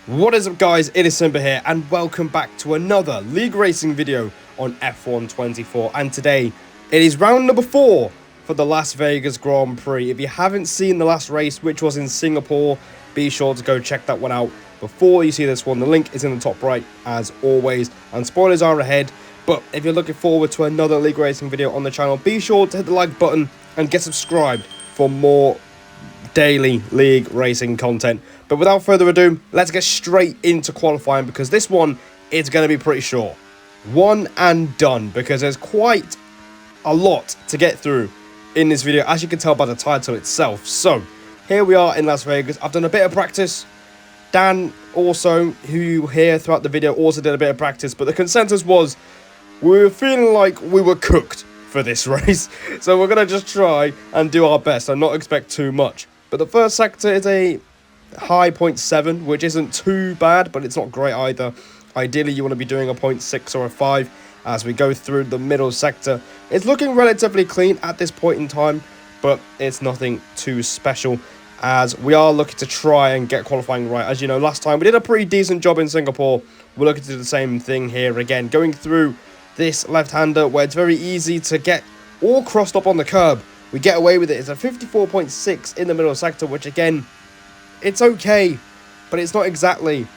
What is up, guys? It is Simba here and welcome back to another league racing video on F1 24, and today it is round number 4 for the Las Vegas Grand Prix. If you haven't seen the last race, which was in Singapore, be sure to go check that one out before you see this one. The link is in the top right as always, and spoilers are ahead. But if you're looking forward to another league racing video on the channel, be sure to hit the like button and get subscribed for more daily league racing content. But without further ado, let's get straight into qualifying, because this one is going to be pretty short. One and done, because there's quite a lot to get through in this video, as you can tell by the title itself. So here we are in Las Vegas. I've done a bit of practice. Dan also, who you hear throughout the video, also did a bit of practice, but the consensus was we were feeling like we were cooked for this race. So we're going to just try and do our best and not expect too much. But the first sector is a high 0.7, which isn't too bad, but it's not great either. Ideally, you want to be doing a 0.6 or a 5 as we go through the middle sector. It's looking relatively clean at this point in time, but it's nothing too special, as we are looking to try and get qualifying right. As you know, last time we did a pretty decent job in Singapore. We're looking to do the same thing here again, going through this left-hander where it's very easy to get all crossed up on the curb. We get away with it. It's a 54.6 in the middle sector, which again, it's okay, but it's not exactly,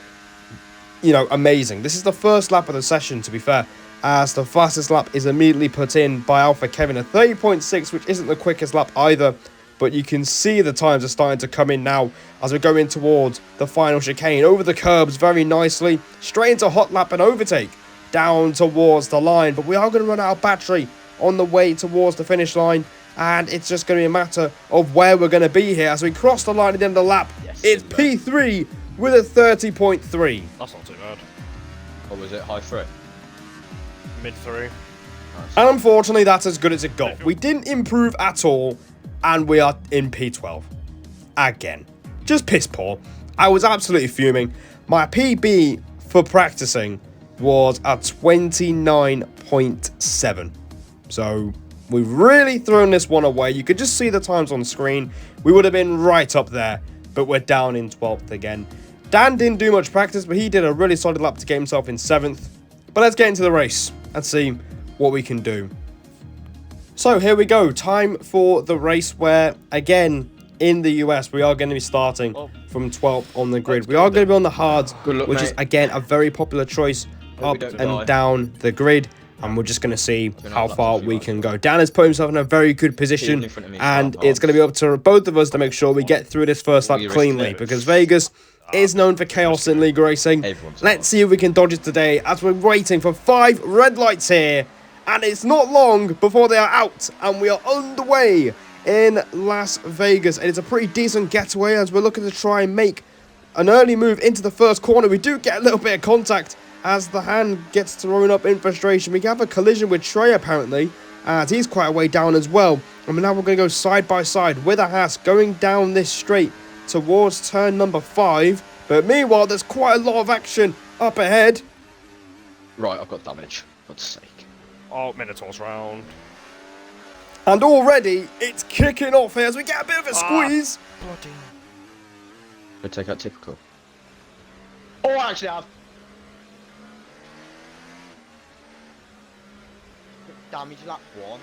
amazing. This is the first lap of the session, to be fair, as the fastest lap is immediately put in by Alpha Kevin, a 30.6, which isn't the quickest lap either, but you can see the times are starting to come in now as we go in towards the final chicane. Over the curbs very nicely, straight into hot lap and overtake down towards the line, but we are going to run out of battery on the way towards the finish line, and it's just going to be a matter of where we're going to be here as we cross the line at the end of the lap. Yes, it's P3 with a 30.3. That's not too bad. Or was it high 3? Mid 3. Nice. And unfortunately, that's as good as it got. We didn't improve at all, and we are in P12. Again. Just piss poor. I was absolutely fuming. My PB for practicing was at 29.7. So we've really thrown this one away. You could just see the times on screen. We would have been right up there, but we're down in 12th again. Dan didn't do much practice, but he did a really solid lap to get himself in 7th. But let's get into the race and see what we can do. So here we go. Time for the race where, again, in the US, we are going to be starting from 12th on the grid. We are going to be on the hards, which is, again, a very popular choice up and down the grid. And we're just going to see how far we can go. Dan has put himself in a very good position, and it's going to be up to both of us to make sure we get through this first lap cleanly, because Vegas is known for chaos in league racing. Let's see if we can dodge it today, as we're waiting for 5 red lights here, and it's not long before they are out, and we are underway in Las Vegas. And it's a pretty decent getaway as we're looking to try and make an early move into the first corner. We do get a little bit of contact as the hand gets thrown up in frustration. We have a collision with Trey, apparently, as he's quite a way down as well. And now we're going to go side by side with a Haas going down this straight towards turn number 5. But meanwhile, there's quite a lot of action up ahead. Right, I've got damage. For God's sake. Oh, Minotaur's round. And already, it's kicking off here as we get a bit of a squeeze. Bloody. Go take out typical. Oh, I actually have. Damage lap 1.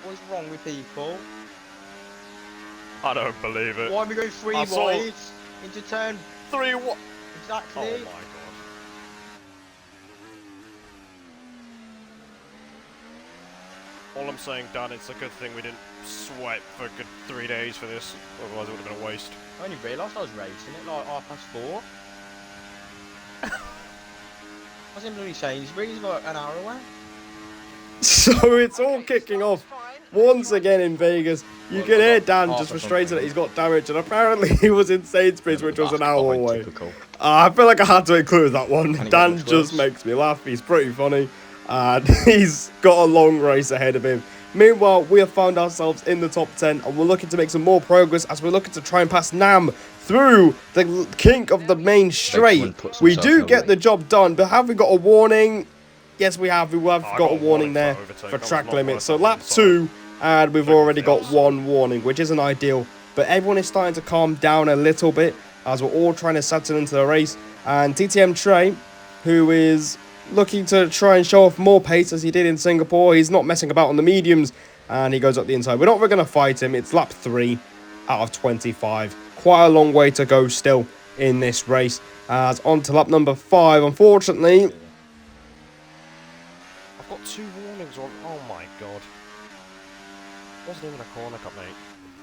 What's wrong with people? I don't believe it. Why are we going 3 wide into turn 3 what? Exactly. Oh my god. All I'm saying, Dan, it's a good thing we didn't sweat for a good 3 days for this, otherwise it would have been a waste. I only realised I was racing it like 4:30. I was only saying it's really like an hour away. So it's all kicking off once again in Vegas. You can hear Dan just frustrated that he's got damage, and apparently he was in Sainsbury's, which was an hour away. I feel like I had to include that one. Dan just makes me laugh. He's pretty funny, and he's got a long race ahead of him. Meanwhile, we have found ourselves in the top 10, and we're looking to make some more progress as we're looking to try and pass Nam through the kink of the main straight. We do get the job done, but have we got a warning? Yes, we have. We have got a warning there for track limits. So lap 2, and we've already got 1 warning, which isn't ideal. But everyone is starting to calm down a little bit as we're all trying to settle into the race. And TTM Trey, who is looking to try and show off more pace as he did in Singapore, he's not messing about on the mediums, and he goes up the inside. We're not going to fight him. It's lap 3 out of 25. Quite a long way to go still in this race. As on to lap number 5, unfortunately. I've got 2 warnings on. Oh my god. Wasn't even a corner cut, mate.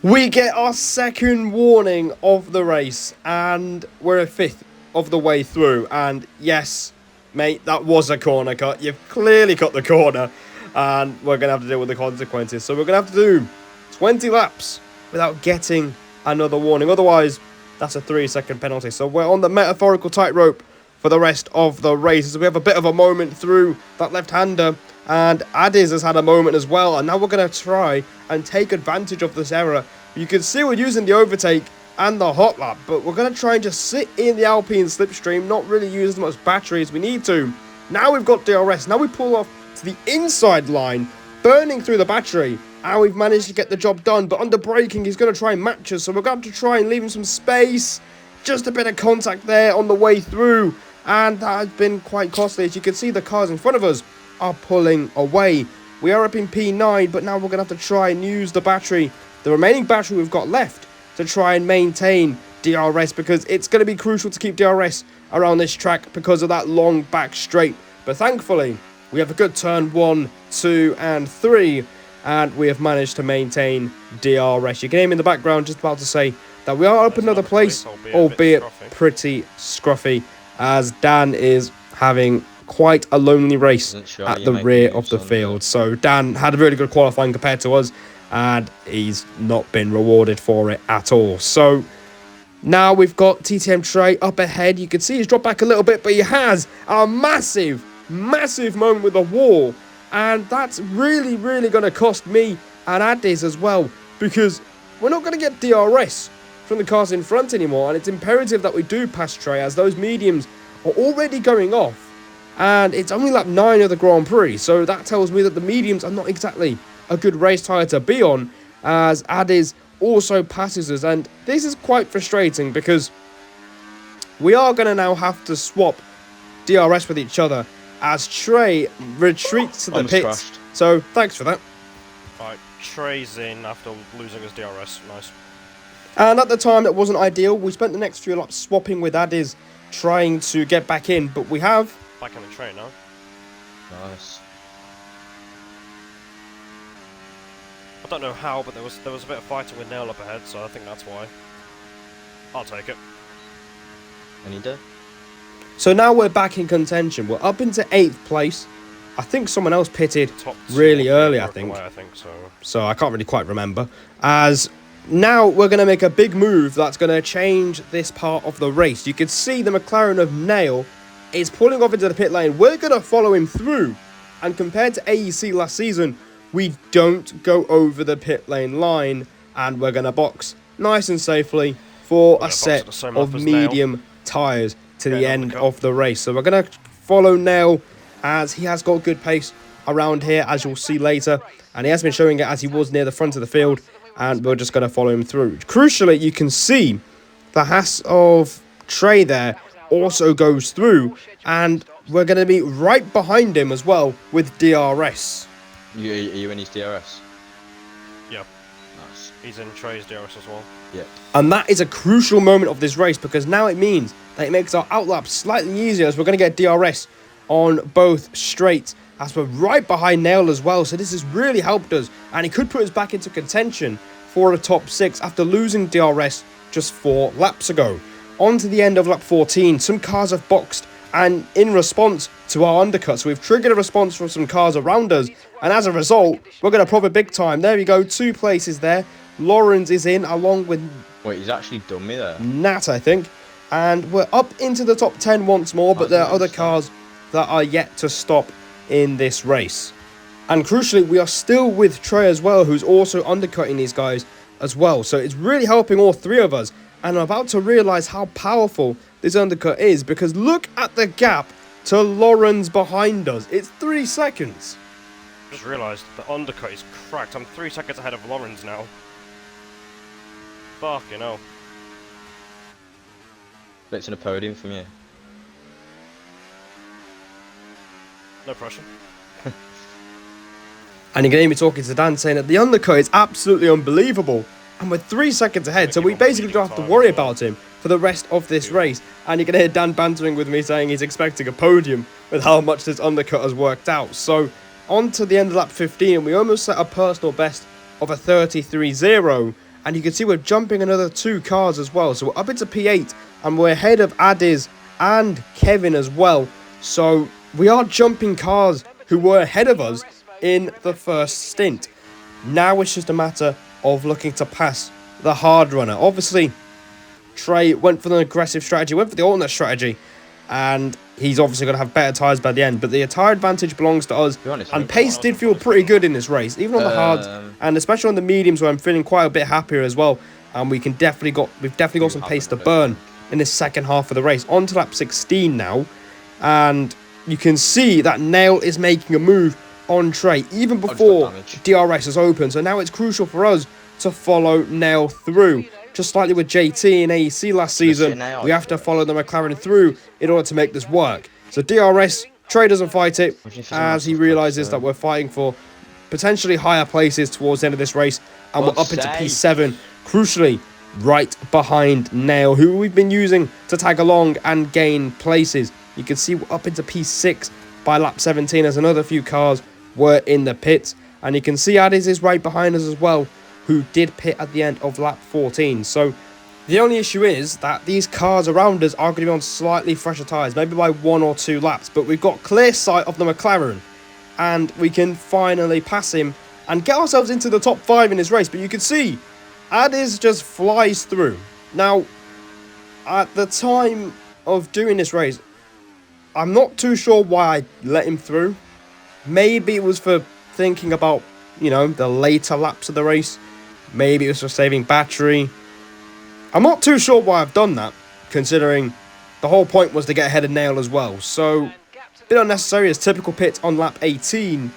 We get our second warning of the race, and we're a fifth of the way through. And yes, mate, that was a corner cut. You've clearly cut the corner, and we're going to have to deal with the consequences. So we're going to have to do 20 laps without getting another warning. Otherwise, that's a 3-second penalty. So we're on the metaphorical tightrope for the rest of the race. So we have a bit of a moment through that left-hander, and Adis has had a moment as well. And now we're going to try and take advantage of this error. You can see we're using the overtake and the hot lap, but we're going to try and just sit in the Alpine slipstream, not really use as much battery as we need to. Now we've got DRS. Now we pull off to the inside line, burning through the battery, and we've managed to get the job done. But under braking, he's going to try and match us, so we're going to try and leave him some space. Just a bit of contact there on the way through, and that has been quite costly. As you can see, the cars in front of us are pulling away. We are up in P9, but now we're going to have to try and use the battery, the remaining battery we've got left, to try and maintain DRS, because it's going to be crucial to keep DRS around this track because of that long back straight. But thankfully, we have a good turn 1, 2, and 3, and we have managed to maintain DRS. Your game in the background just about to say that we are up another place, albeit pretty scruffy, as Dan is having quite a lonely race at the rear of the field. So Dan had a really good qualifying compared to us, and he's not been rewarded for it at all. So now we've got TTM Trey up ahead. You can see he's dropped back a little bit, but he has a massive moment with the wall, and that's really going to cost me and Adis as well, because we're not going to get DRS from the cars in front anymore, and it's imperative that we do pass Trey, as those mediums are already going off, and it's only lap 9 of the Grand Prix, so that tells me that the mediums are not exactly a good race tyre to be on, as Adis also passes us. And this is quite frustrating, because we are going to now have to swap DRS with each other as Trey retreats to the pits. Crashed. So thanks for that. Right, Trey's in after losing his DRS. Nice. And at the time, that wasn't ideal. We spent the next few laps swapping with Adis, trying to get back in, but we have Back on the train now. Nice. I don't know how, but there was a bit of fighting with Nail up ahead, so I think that's why. I'll take it. And he did. So now we're back in contention. We're up into 8th place. I think someone else pitted Top really two early, I broke think. away, I think so. So I can't really quite remember. As now we're going to make a big move that's going to change this part of the race. You can see the McLaren of Nail is pulling off into the pit lane. We're going to follow him through. And compared to AEC last season, we don't go over the pit lane line. And we're going to box nice and safely for a set of medium tyres to the end of the race. So we're going to follow Nail, as he has got good pace around here, as you'll see later. And he has been showing it as he was near the front of the field. And we're just going to follow him through. Crucially, you can see the Haas of Trey there also goes through. And we're going to be right behind him as well with DRS. Are you in his DRS? Yeah. Nice. He's in Trey's DRS as well. Yeah. And that is a crucial moment of this race, because now it means that it makes our outlap slightly easier, as we're going to get DRS on both straights, as we're right behind Nail as well. So this has really helped us, and it could put us back into contention for a top 6 after losing DRS just 4 laps ago. On to the end of lap 14, some cars have boxed, and in response to our undercuts, we've triggered a response from some cars around us, and as a result, we're going to profit big time. There we go, 2 places there. Lawrence is in, along with Wait, he's actually done me there. Nat, I think. And we're up into the top 10 once more, but there are other cars that are yet to stop in this race. And crucially, we are still with Trey as well, who's also undercutting these guys as well. So it's really helping all 3 of us. And I'm about to realise how powerful this undercut is, because look at the gap to Lawrence behind us. It's 3 seconds. Just realised the undercut is cracked. I'm 3 seconds ahead of Lawrence now. Fucking hell. Expecting a podium from you. No pressure. And you can hear me talking to Dan saying that the undercut is absolutely unbelievable. And we're 3 seconds ahead, so we basically don't have to worry about him for the rest of this race. And you can hear Dan bantering with me saying he's expecting a podium with how much this undercut has worked out. So on to the end of lap 15, we almost set a personal best of a 33.0. And you can see we're jumping another 2 cars as well. So we're up into P8 and we're ahead of Adiz and Kevin as well. So we are jumping cars who were ahead of us in the first stint. Now it's just a matter of looking to pass the hard runner. Obviously, Trey went for the aggressive strategy, went for the alternate strategy, and he's obviously going to have better tyres by the end. But the tyre advantage belongs to us, and pace did feel pretty good in this race, even on the hards, and especially on the mediums where I'm feeling quite a bit happier as well. And we've definitely got some pace to burn in this second half of the race. On to lap 16 now, and you can see that Nail is making a move on Trey even before DRS is open. So now it's crucial for us to follow Nail through. Just slightly with JT and AEC last season, we have to follow the McLaren through in order to make this work. So DRS, Trey doesn't fight it as he realises that we're fighting for potentially higher places towards the end of this race. And we're up into P7, crucially right behind Nail, who we've been using to tag along and gain places. You can see we're up into P6 by lap 17 as another few cars were in the pits. And you can see Adiz is right behind us as well, who did pit at the end of lap 14. So the only issue is that these cars around us are going to be on slightly fresher tyres, maybe by 1 or 2 laps. But we've got clear sight of the McLaren, and we can finally pass him and get ourselves into the top 5 in this race. But you can see Adiz just flies through. Now, at the time of doing this race, I'm not too sure why I let him through. Maybe it was for thinking about, you know, the later laps of the race. Maybe it was for saving battery. I'm not too sure why I've done that, considering the whole point was to get ahead of Nail as well. So, a bit unnecessary as typical pit on lap 18.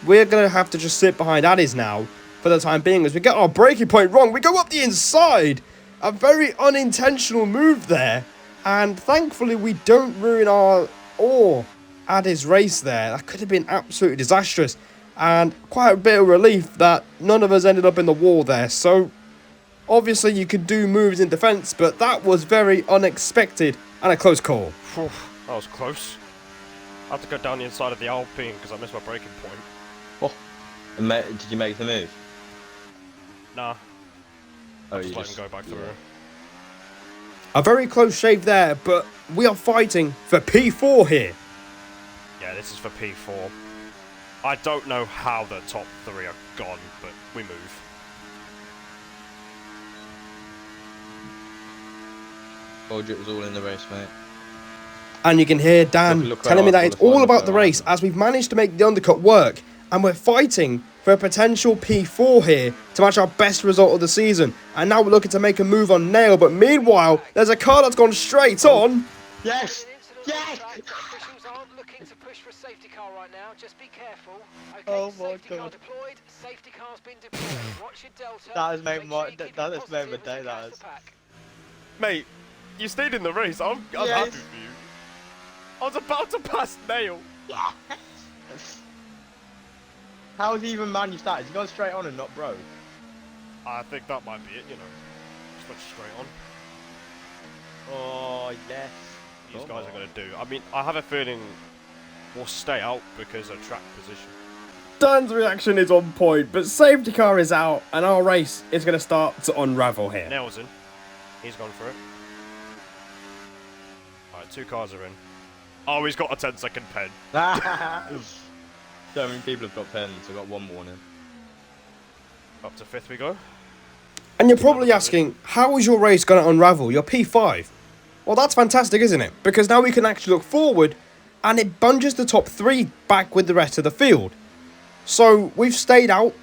We're going to have to just sit behind Adiz now for the time being as we get our braking point wrong. We go up the inside. A very unintentional move there. And thankfully we don't ruin our or Adiz race there. That could have been absolutely disastrous. And quite a bit of relief that none of us ended up in the wall there. So, obviously you could do moves in defence, but that was very unexpected and a close call. That was close. I had to go down the inside of the Alpine because I missed my braking point. Oh. Did you make the move? Nah. Oh, just let him go back through. A very close shave there, but we are fighting for P4 here. Yeah, this is for P4. I don't know how the top 3 are gone, but we move. Told you it was all in the race, mate. And you can hear Dan telling me that it's all about the race as we've managed to make the undercut work. And we're fighting for a potential P4 here to match our best result of the season. And now we're looking to make a move on Nail. But meanwhile, there's a car that's gone straight on. Yes! Yes! Officials aren't looking to push for a safety car right now. Just be careful. Okay, Oh my safety car God. deployed. Safety car's been deployed. Watch your delta. That has made Make my sure you keep that it has made my positive day. as you That gas is. the pack. Mate, you stayed in the race. I'm happy Yes. for you. I was about to pass Nail. How has he even managed that? Has he gone straight on and not broke? I think that might be it, you know. Just went straight on. Oh yes. These guys are going to do. I mean, I have a feeling we'll stay out because of track position. Dan's reaction is on point, but safety car is out and our race is going to start to unravel here. Nail's in. He's gone for it. Alright, 2 cars are in. Oh, he's got a 10-second pen. So many people have got pens. I've got 1 warning. Up to 5th we go. And you're probably asking, how is your race going to unravel? You're P5. Well, that's fantastic, isn't it? Because now we can actually look forward and it bunges the top 3 back with the rest of the field. So we've stayed out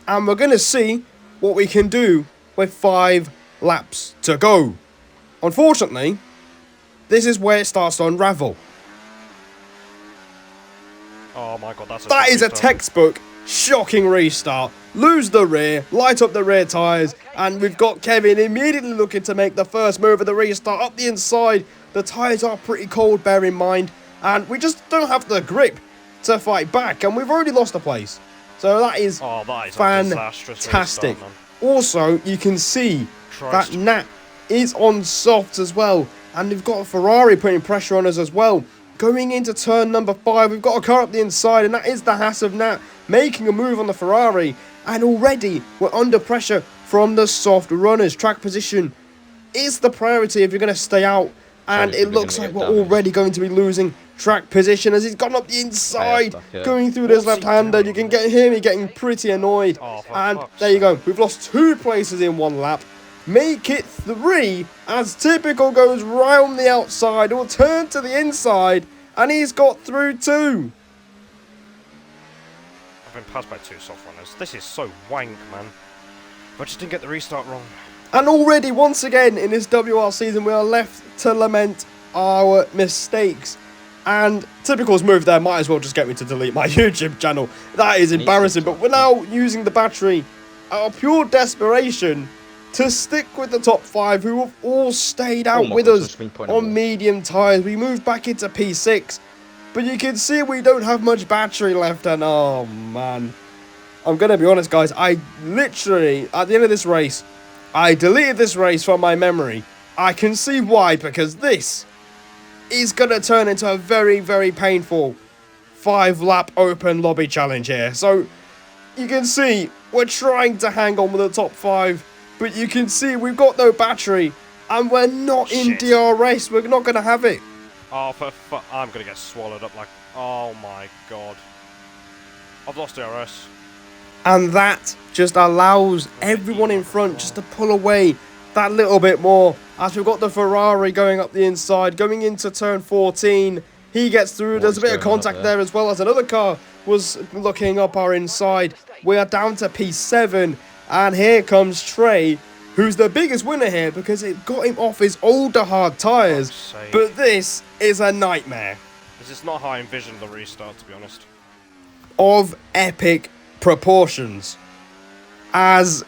and we're going to see what we can do with 5 laps to go. Unfortunately, this is where it starts to unravel. Oh my god, That is a textbook shocking restart, lose the rear, light up the rear tyres, and we've got Kevin immediately looking to make the first move of the restart up the inside. The tyres are pretty cold, bear in mind, and we just don't have the grip to fight back, and we've already lost the place. So that is, fantastic. Also, you can see that Nat is on softs as well, and we've got a Ferrari putting pressure on us as well. Going into turn number 5, we've got a car up the inside, and that is the Haas of Nat making a move on the Ferrari, and already we're under pressure from the soft runners. Track position is the priority if you're going to stay out, and it looks like we're already going to be losing track position as he's gone up the inside, going through this left-hander. You can hear me getting pretty annoyed, and there you go. We've lost 2 places in 1 lap. Make it 3 as typical goes round the outside. It will turn to the inside, and he's got through 2. I've been passed by 2 soft runners. This is so wank, man. I just didn't get the restart wrong. And already, once again, in this WR season, we are left to lament our mistakes. And typical's move there might as well just get me to delete my YouTube channel. That is embarrassing. But we're now using the battery out of pure desperation to stick with the top 5 who have all stayed out with us on medium tyres. We moved back into P6, but you can see we don't have much battery left, and oh man, I'm going to be honest guys, I literally, at the end of this race, I deleted this race from my memory. I can see why, because this is going to turn into a very, very painful 5-lap open lobby challenge here. So you can see we're trying to hang on with the top 5, but you can see we've got no battery, and we're not in DRS. We're not going to have it. Oh, I'm going to get swallowed up like... Oh, my God. I've lost DRS. And that just allows everyone in front just to pull away that little bit more. As we've got the Ferrari going up the inside, going into turn 14. He gets through. There's a bit of contact there as well as another car was looking up our inside. We are down to P7. And here comes Trey, who's the biggest winner here because it got him off his older hard tyres. But this is a nightmare. This is not how I envisioned the restart, to be honest. Of epic proportions. As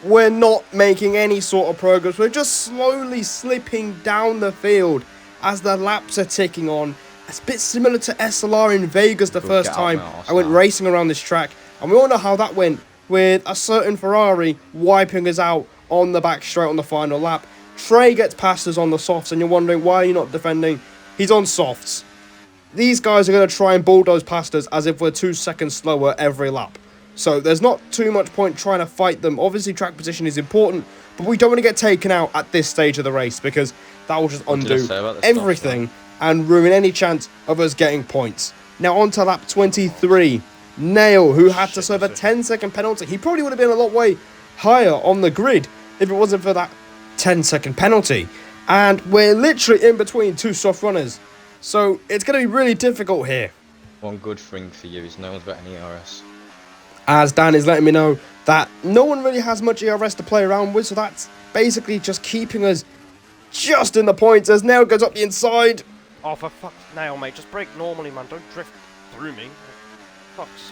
we're not making any sort of progress. We're just slowly slipping down the field as the laps are ticking on. It's a bit similar to SLR in Vegas the first time I went racing around this track. And we all know how that went, with a certain Ferrari wiping us out on the back straight on the final lap. Trey gets past us on the softs, and you're wondering why you're not defending. He's on softs. These guys are going to try and bulldoze past us as if we're 2 seconds slower every lap. So there's not too much point trying to fight them. Obviously track position is important, but we don't want to get taken out at this stage of the race because that will just undo everything and ruin any chance of us getting points. Now on to lap 23. Nail, who had to serve a 10-second penalty. He probably would have been a lot way higher on the grid if it wasn't for that 10-second penalty. And we're literally in between 2 soft runners. So it's going to be really difficult here. One good thing for you is no one's got any ERS. As Dan is letting me know that no one really has much ERS to play around with. So that's basically just keeping us just in the points as Nail goes up the inside. Oh, for fuck's Nail, mate. Just brake normally, man. Don't drift through me.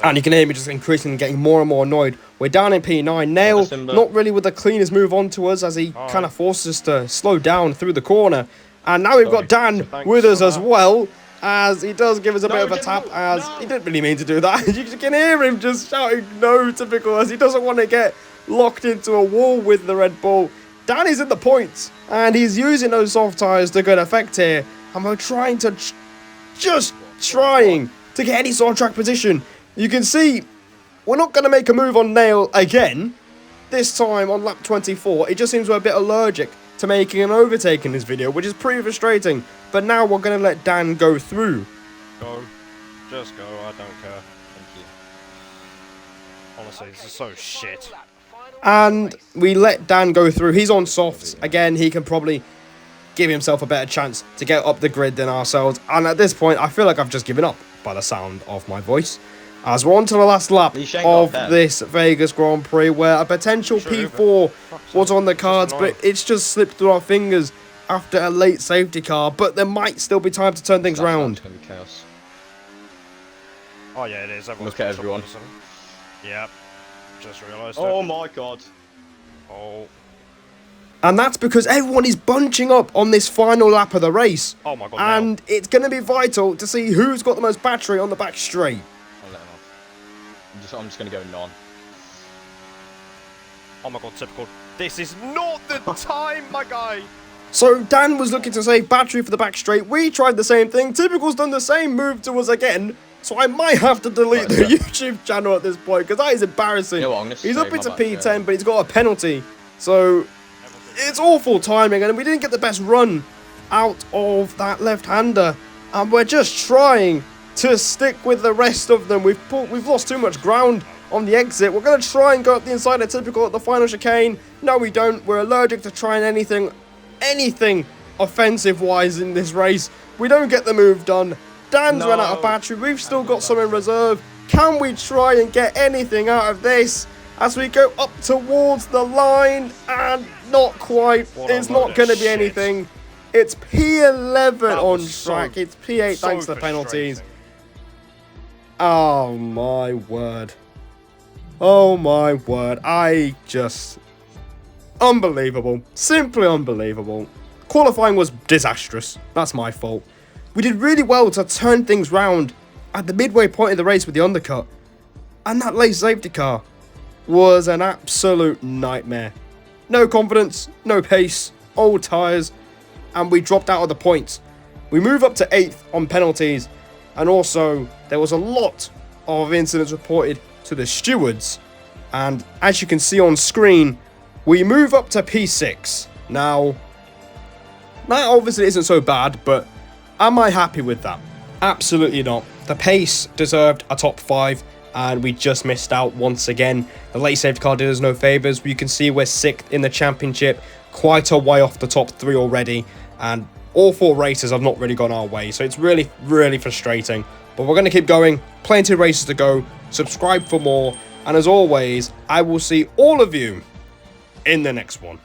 And you can hear me just increasingly getting more and more annoyed. We're down in P9. Nail, not really with the cleanest move on to us as he kind of forces us to slow down through the corner. And now we've got Dan with us as well, as he does give us a bit of a tap, as he didn't really mean to do that. You can hear him just shouting no, typical, as he doesn't want to get locked into a wall with the Red Bull. Dan is in the points, and he's using those soft tyres to good effect here. And we're trying to, trying to get any sort of track position. You can see we're not going to make a move on Nail again. This time on lap 24, it just seems we're a bit allergic to making an overtake in this video, which is pretty frustrating. But now we're going to let Dan go through. Go. Just go. I don't care. Thank you. Honestly, this is so shit. And we let Dan go through. He's on softs. Again, he can probably give himself a better chance to get up the grid than ourselves. And at this point, I feel like I've just given up by the sound of my voice. As we're on to the last lap of this Vegas Grand Prix, where a potential P4 was on the cards, but it's just slipped through our fingers after a late safety car. But there might still be time to turn things round. It's going to be chaos. Oh yeah, it is. Look at everyone. Yep. Just realised Oh it. my god. Oh. And that's because everyone is bunching up on this final lap of the race. Oh my god, And it's going to be vital to see who's got the most battery on the back straight. I'll let him off. I'm just going to go none. Oh my god, typical. This is not the time, my guy! So Dan was looking to save battery for the back straight. We tried the same thing. Typical's done the same move to us again. So I might have to delete the YouTube channel at this point because that is embarrassing. You know what, I'm gonna He's up save into my battery. P10, but he's got a penalty. So it's awful timing, and we didn't get the best run out of that left-hander. And we're just trying to stick with the rest of them. We've lost too much ground on the exit. We're going to try and go up the inside of Typical at the final chicane. No, we don't. We're allergic to trying anything offensive-wise in this race. We don't get the move done. Dan's run out of battery. We've still got some in reserve. Can we try and get anything out of this as we go up towards the line? And not quite. It's not going to be anything. It's P11 on track. It's P8 thanks to the penalties. Oh my word. Oh my word. Unbelievable. Simply unbelievable. Qualifying was disastrous. That's my fault. We did really well to turn things round at the midway point of the race with the undercut. And that late safety car was an absolute nightmare. No confidence, no pace, old tyres, and we dropped out of the points. We move up to 8th on penalties, and also there was a lot of incidents reported to the stewards. And as you can see on screen, we move up to P6. Now, that obviously isn't so bad, but am I happy with that? Absolutely not. The pace deserved a top 5, and we just missed out once again. The late safety car did us no favours. You can see we're 6th in the championship, quite a way off the top 3 already, and all 4 races have not really gone our way, so it's really, really frustrating. But we're going to keep going, plenty of races to go, subscribe for more, and as always, I will see all of you in the next one.